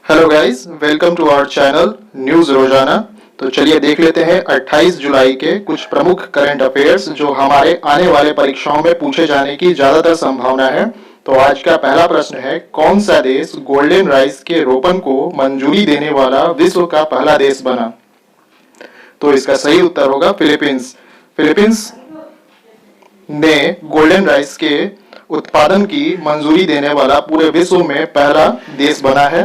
Hello guys, welcome to our channel news रोजाना। तो चलिए देख लेते हैं 28 जुलाई के कुछ प्रमुख करंट अफेयर्स जो हमारे आने वाले परीक्षाओं में पूछे जाने की ज्यादातर संभावना है। तो आज का पहला प्रश्न है, कौन सा देश गोल्डन राइस के रोपण को मंजूरी देने वाला विश्व का पहला देश बना? तो इसका सही उत्तर होगा फिलीपींस। फिलीपींस ने गोल्डन राइस के उत्पादन की मंजूरी देने वाला पूरे विश्व में पहला देश बना है।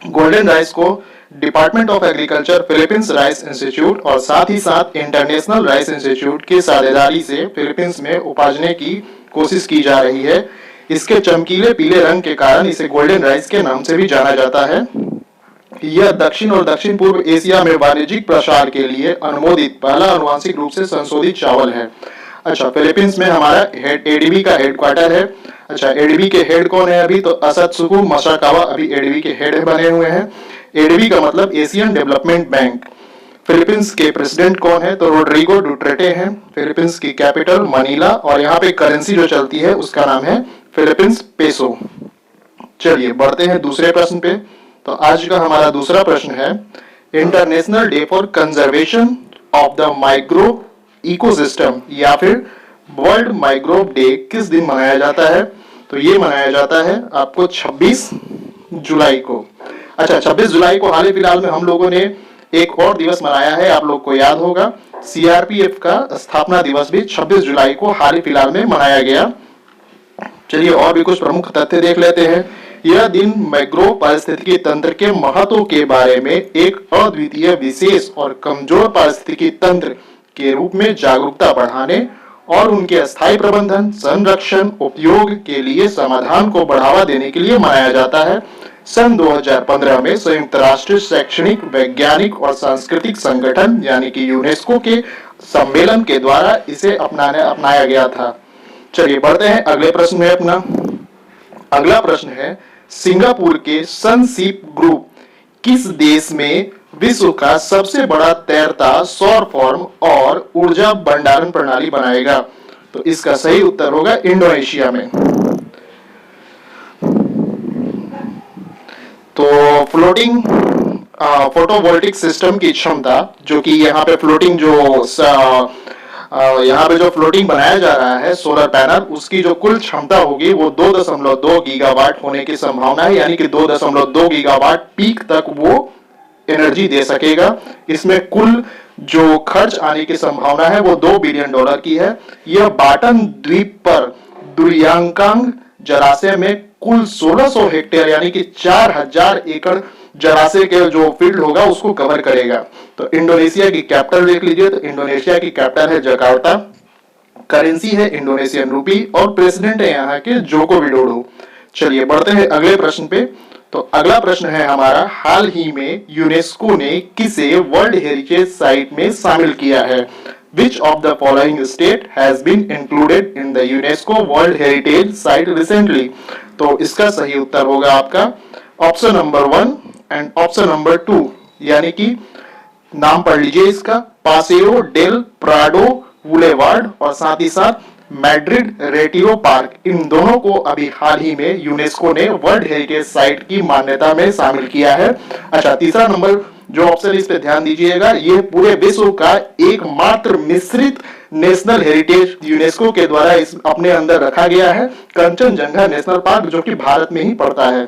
गोल्डन राइस को department of agriculture, Philippines rice institute और साथ ही साथ इंटरनेशनल राइस इंस्टीट्यूट की साझेदारी से फिलीपींस में उपाजने की कोशिश की जा रही है। इसके चमकीले पीले रंग के कारण इसे गोल्डन राइस के नाम से भी जाना जाता है। यह दक्षिण और दक्षिण पूर्व एशिया में वाणिज्यिक प्रसार के लिए अनुमोदित पहला आनुवांशिक रूप से संशोधित चावल है। अच्छा, फिलीपींस में हमारा एडीबी का हेडक्वार्टर है। अच्छा, एडीबी के हेड कौन है? अभी तो असत्सुकु मसाकावा अभी एडीबी के हेड बने हुए हैं। एडीबी का मतलब एशियन डेवलपमेंट बैंक। फिलीपींस के प्रेसिडेंट कौन है? तो रोड्रिगो डुटर्टे हैं। फिलीपींस की कैपिटल मनीला और यहाँ पे करेंसी जो चलती है उसका नाम है फिलीपींस पेसो। चलिए बढ़ते हैं दूसरे प्रश्न पे। तो आज का हमारा दूसरा प्रश्न है, international day for conservation of the microbe ecosystem या फिर वर्ल्ड माइक्रोब डे किस दिन मनाया जाता है? तो ये मनाया जाता है आपको 26 जुलाई को। अच्छा, 26 जुलाई को हाल ही फिलहाल में हम लोगों ने एक और दिवस मनाया है, आप लोग को याद होगा, सीआरपीएफ का स्थापना दिवस भी 26 जुलाई को हाल ही फिलहाल में मनाया गया। चलिए और भी कुछ प्रमुख तथ्य देख लेते हैं। यह दिन मैक्रो पारिस्थितिकी तंत्र के महत्व के बारे में एक अद्वितीय, विशेष और कमजोर पारिस्थितिकी तंत्र के रूप में जागरूकता बढ़ाने और उनके अस्थायी प्रबंधन, संरक्षण, उपयोग के लिए समाधान को बढ़ावा देने के लिए मनाया जाता है। सन 2015 में संयुक्त राष्ट्र शैक्षणिक, वैज्ञानिक और सांस्कृतिक संगठन यानी कि यूनेस्को के सम्मेलन के द्वारा इसे अपनाया गया था। चलिए बढ़ते हैं अगले प्रश्न में अपना। अगला प्रश्न है, सिंगापुर के सनशीप ग्रुप किस देश में विश्व का सबसे बड़ा तैरता सौर फॉर्म और ऊर्जा भंडारण प्रणाली बनाएगा? तो इसका सही उत्तर होगा इंडोनेशिया में। तो फ्लोटिंग फोटोवोल्टिक सिस्टम की क्षमता, जो कि यहाँ पे फ्लोटिंग यहाँ पे जो फ्लोटिंग बनाया जा रहा है सोलर पैनल, उसकी जो कुल क्षमता होगी वो 2.2 गीगावाट होने की संभावना है, यानी कि 2.2 गीगावाट पीक तक वो एनर्जी दे सकेगा। इसमें कुल जो खर्च आने की संभावना है वो $2 बिलियन की है। यह बाटन द्वीप पर दुलियांकांग जलाशय में कुल 1600 हेक्टेयर यानी कि 4000 एकड़ जलाशय के जो फील्ड होगा उसको कवर करेगा। तो इंडोनेशिया की कैपिटल देख लीजिए, तो इंडोनेशिया की कैपिटल है जकार्ता, करेंसी है इंडोनेशियन रूपी और प्रेसिडेंट है यहाँ के जोको विडोडो। चलिए बढ़ते हैं अगले प्रश्न पे। तो अगला प्रश्न है हमारा, हाल ही में यूनेस्को ने किसे वर्ल्ड हेरिटेज साइट में शामिल किया है? Which of the following state has been included in the UNESCO World Heritage Site recently? तो इसका सही उत्तर होगा आपका option number 1 and option number 2, यानी कि नाम पढ़ लीजिए इसका, पासेओ डेल प्राडो बुलेवार्ड और साथ ही साथ मैड्रिड रेटिरो पार्क। इन दोनों को अभी हाल ही में यूनेस्को ने वर्ल्ड हेरिटेज साइट की मान्यता में शामिल किया है। अच्छा, तीसरा नंबर जो ऑप्शन, इस पे ध्यान दीजिएगा, ये पूरे विश्व का एकमात्र मिश्रित नेशनल हेरिटेज यूनेस्को के द्वारा इस अपने अंदर रखा गया है, कंचनजंगा नेशनल पार्क, जो कि भारत में ही पड़ता है।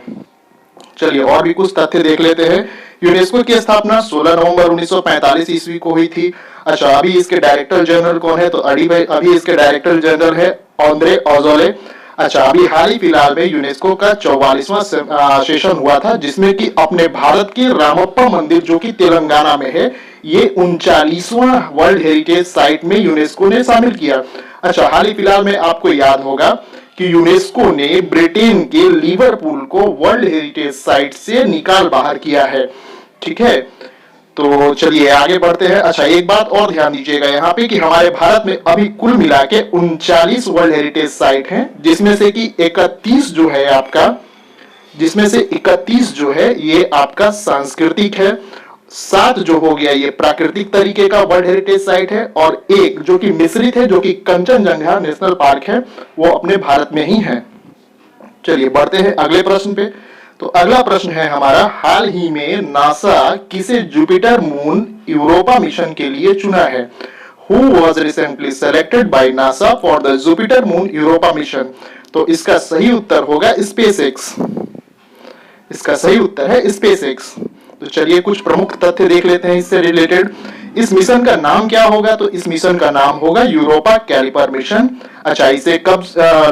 चलिए और भी कुछ तथ्य देख लेते हैं। यूनेस्को की स्थापना 16 नवंबर 1945 ईस्वी को हुई थी। अच्छा, अभी इसके डायरेक्टर जनरल कौन है? तो अभी इसके डायरेक्टर जनरल है ऑन्द्रे ऑजोले। अच्छा, अभी हाल ही फिलहाल में यूनेस्को का 44वां सेशन हुआ था, जिसमें कि अपने भारत के रामप्पा मंदिर जो कि तेलंगाना में है, ये 39वां वर्ल्ड हेरिटेज साइट में यूनेस्को ने शामिल किया। अच्छा, हाल ही फिलहाल में आपको याद होगा कि यूनेस्को ने ब्रिटेन के लिवरपूल को वर्ल्ड हेरिटेज साइट से निकाल बाहर किया है। ठीक है, तो चलिए आगे बढ़ते हैं। अच्छा, एक बात और ध्यान दीजिएगा यहाँ पे कि हमारे भारत में अभी कुल मिला के 39 वर्ल्ड हेरिटेज साइट हैं, जिसमें से कि 31 जो है आपका, जिसमें से 31 जो है ये आपका सांस्कृतिक है, 7 जो हो गया ये प्राकृतिक तरीके का वर्ल्ड हेरिटेज साइट है और एक जो कि मिश्रित है, जो कि कंचनजंगा नेशनल पार्क है, वो अपने भारत में ही है। चलिए बढ़ते हैं अगले प्रश्न पे। तो अगला प्रश्न है हमारा, हाल ही में नासा किसे जुपिटर मून यूरोपा मिशन के लिए चुना है? Who was recently selected by NASA for the Jupiter Moon Europa mission? तो इसका सही उत्तर होगा SpaceX। इसका सही उत्तर है SpaceX। तो चलिए कुछ प्रमुख तथ्य देख लेते हैं इससे रिलेटेड। इस मिशन का नाम क्या होगा? तो इस मिशन का नाम होगा यूरोपा कैलिपर मिशन। अच्छा, इसे कब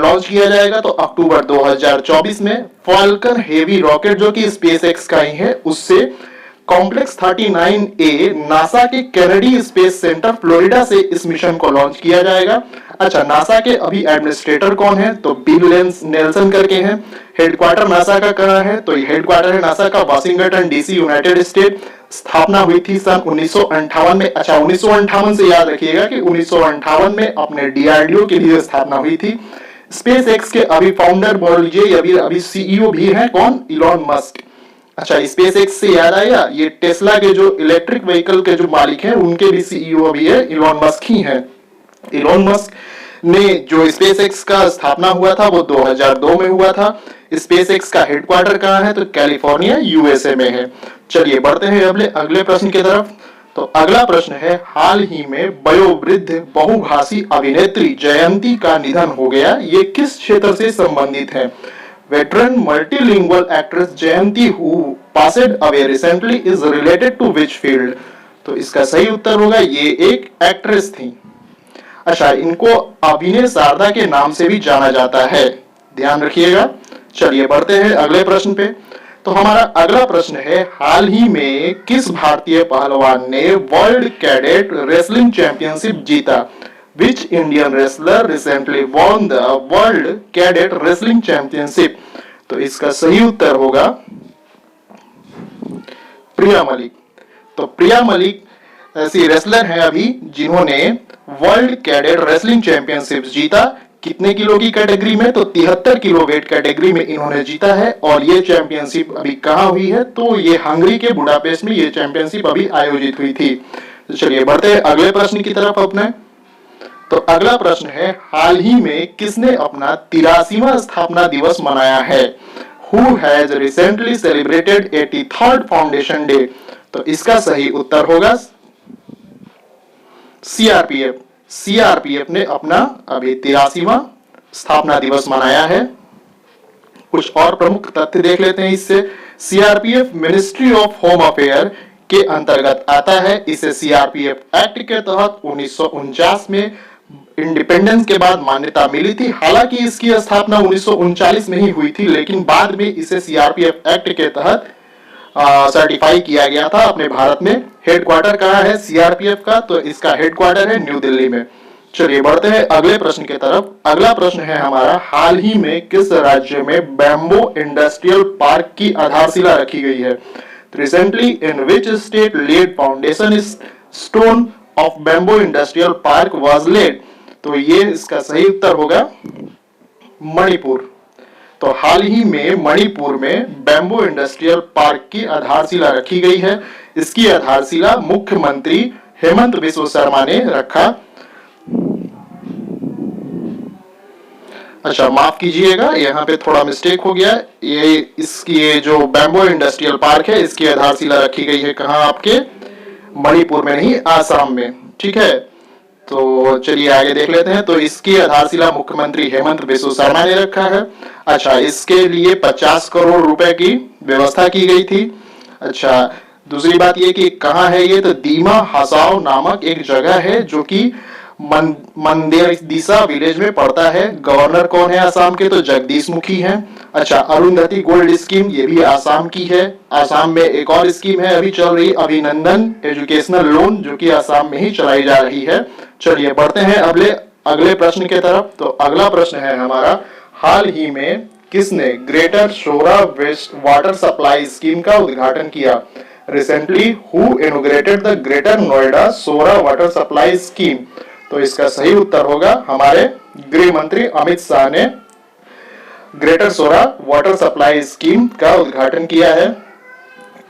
लॉन्च किया जाएगा? तो अक्टूबर 2024 में फाल्कन हेवी रॉकेट जो कि स्पेसएक्स का ही है, उससे कॉम्प्लेक्स 39A नासा के कैनेडी स्पेस सेंटर फ्लोरिडा से इस मिशन को लॉन्च किया जाएगा। अच्छा, नासा के अभी एडमिनिस्ट्रेटर कौन है? तो बिल नेल्सन करके हैं। हेडक्वार्टर नासा का कहां है? तो हेडक्वार्टर है नासा का वाशिंगटन डीसी, यूनाइटेड स्टेट। स्थापना हुई थी सन 1958 में। अच्छा, 1958 से याद रखिएगा कि 1958 में अपने डीआरडीओ के लिए स्थापना हुई थी। स्पेस एक्स के अभी फाउंडर बोल लीजिए, अभी सीईओ भी हैं कौन? Elon Musk. अच्छा, स्पेस एक्स से याद आया, ये टेस्ला के जो इलेक्ट्रिक व्हीकल के जो मालिक हैं उनके भी सीईओ भी है इलॉन मस्क ही हैं। इलॉन मस्क ने जो स्पेस एक्स का स्थापना हुआ था वो 2002 में हुआ था। स्पेस एक्स का हेडक्वार्टर कहां है? तो कैलिफोर्निया यूएसए में है। चलिए बढ़ते हैं अगले प्रश्न की तरफ। तो अगला प्रश्न है, हाल ही में वयोवृद्ध बहुभाषी अभिनेत्री जयंती का निधन हो गया, ये किस क्षेत्र से संबंधित है? Veteran multilingual actress Jayanti who passed away recently is related to which field? तो इसका सही उत्तर होगा, ये एक एक्ट्रेस थी। अच्छा, इनको अभिनय शारदा के नाम से भी जाना जाता है, ध्यान रखिएगा। चलिए बढ़ते हैं अगले प्रश्न पे। तो हमारा अगला प्रश्न है, हाल ही में किस भारतीय पहलवान ने वर्ल्ड कैडेट रेसलिंग चैंपियनशिप जीता? Which Indian wrestler recently won the World Cadet Wrestling Championship? तो इसका सही उत्तर होगा प्रिया मलिक। तो प्रिया मलिक ऐसी रेसलर है अभी जिन्होंने वर्ल्ड कैडेट रेसलिंग चैंपियनशिप जीता। कितने किलो की कैटेगरी में? तो 73 किलो वेट कैटेगरी में इन्होंने जीता है। और ये चैंपियनशिप अभी कहां हुई है? तो ये हंगरी के बुडापेस्ट में ये चैंपियनशिप अभी आयोजित हुई थी। तो चलिए बढ़ते हैं अगले प्रश्न की तरफ अपने। तो अगला प्रश्न है, हाल ही में किसने अपना 83वां स्थापना दिवस मनाया है? Who has recently celebrated 83rd Foundation Day? तो इसका सही उत्तर होगा सीआरपीएफ। सीआरपीएफ ने अपना अभी 83वां स्थापना दिवस मनाया है। कुछ और प्रमुख तथ्य देख लेते हैं इससे। CRPF ministry of home affair के अंतर्गत आता है। इसे सीआरपीएफ एक्ट के तहत 1949 में इंडिपेंडेंस के बाद मान्यता मिली थी। हालांकि इसकी स्थापना 1939 में ही हुई थी, लेकिन बाद में इसे सीआरपीएफ एक्ट के तहत सर्टिफाई किया गया था अपने भारत में। हेडक्वार्टर कहां है सीआरपीएफ का? तो इसका हेडक्वार्टर है न्यू दिल्ली में। चलिए बढ़ते हैं अगले प्रश्न की तरफ। अगला प्रश्न है हमारा, हाल ही में किस राज्य में बैम्बो इंडस्ट्रियल पार्क की आधारशिला रखी गई है? Recently, in which state laid foundation stone of bamboo industrial park was laid? तो ये इसका सही उत्तर होगा मणिपुर। तो हाल ही में मणिपुर में बैम्बू इंडस्ट्रियल पार्क की आधारशिला रखी गई है। इसकी आधारशिला मुख्यमंत्री हेमंत बिस्व शर्मा ने रखा। अच्छा, माफ कीजिएगा, यहाँ पे थोड़ा मिस्टेक हो गया। ये जो बैम्बो इंडस्ट्रियल पार्क है इसकी आधारशिला रखी गई है कहाँ? आपके मणिपुर में नहीं, आसाम में। ठीक है, तो चलिए आगे देख लेते हैं। तो इसकी आधारशिला मुख्यमंत्री हेमंत बिस्व शर्मा ने रखा है। अच्छा, इसके लिए 50 करोड़ रुपए की व्यवस्था की गई थी। अच्छा, दूसरी बात ये कि कहाँ है ये? तो दीमा हसाओ नामक एक जगह है जो कि मंदिरदिशा विलेज में पड़ता है। गवर्नर कौन है आसाम के? तो जगदीश मुखी हैं। अच्छा, अरुंधति गोल्ड स्कीम ये भी आसाम की है। आसाम में एक और स्कीम है अभी चल रही, अभिनंदन एजुकेशनल लोन, जो कि आसाम में ही चलाई जा रही है। चलिए बढ़ते हैं अगले प्रश्न की तरफ। तो अगला प्रश्न है हमारा, हाल ही में किसने ग्रेटर सोरा वेस्ट वाटर सप्लाई स्कीम का उद्घाटन किया? Recently who inaugurated the greater Noida सोरा वाटर सप्लाई स्कीम? तो इसका सही उत्तर होगा हमारे गृह मंत्री अमित शाह ने ग्रेटर सोरा वाटर सप्लाई स्कीम का उद्घाटन किया है।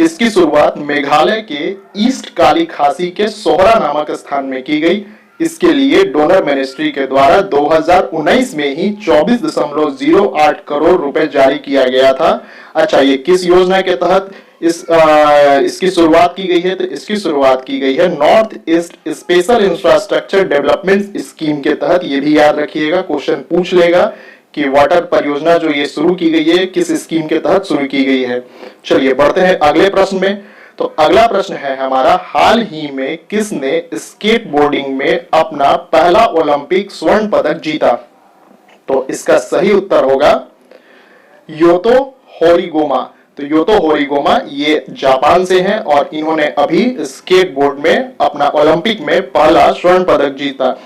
इसकी शुरुआत मेघालय के ईस्ट काली खासी के सोहरा नामक स्थान में की गई। इसके लिए डोनर मिनिस्ट्री के द्वारा 2019 में ही 24.08 करोड़ रुपए जारी किया गया था। अच्छा, ये किस योजना के तहत इसकी शुरुआत की गई है? तो इसकी शुरुआत की गई है north east special infrastructure development scheme के तहत। ये भी याद रखिएगा, क्वेश्चन पूछ लेगा कि वाटर परियोजना जो ये शुरू की गई है किस स्कीम के तहत शुरू की गई है। चलिए बढ़ते हैं अगले प्रश्न में। तो अगला प्रश्न है हमारा, हाल ही में किसने स्केटबोर्डिंग में अपना पहला ओलंपिक स्वर्ण पदक जीता? तो इसका सही उत्तर होगा योतो होरिगोमा। तो योतो होरिगोमा ये जापान से हैं और इन्होंने अभी स्केटबोर्ड में अपना ओलंपिक में पहला स्वर्ण पदक जीता।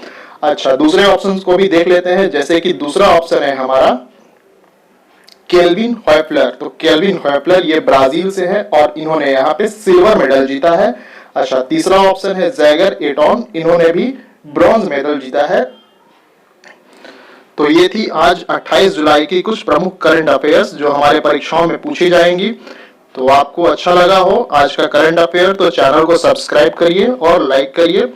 अच्छा, दूसरे ऑप्शंस को भी देख लेते हैं। जैसे कि दूसरा ऑप्शन है हमारा केल्विन हॉयफलर। तो केल्विन हॉयफलर ये ब्राजील से है और इन्होंने यहाँ पे सिल्वर मेडल जीता है। अच्छा, तीसरा ऑप्शन है जैगर एटॉन, इन्होंने भी ब्रॉन्ज मेडल जीता है। तो ये थी आज 28 जुलाई की कुछ प्रमुख करंट अफेयर्स जो हमारे परीक्षाओं में पूछी जाएंगी। तो आपको अच्छा लगा हो आज का करंट अफेयर तो चैनल को सब्सक्राइब करिए और लाइक करिए।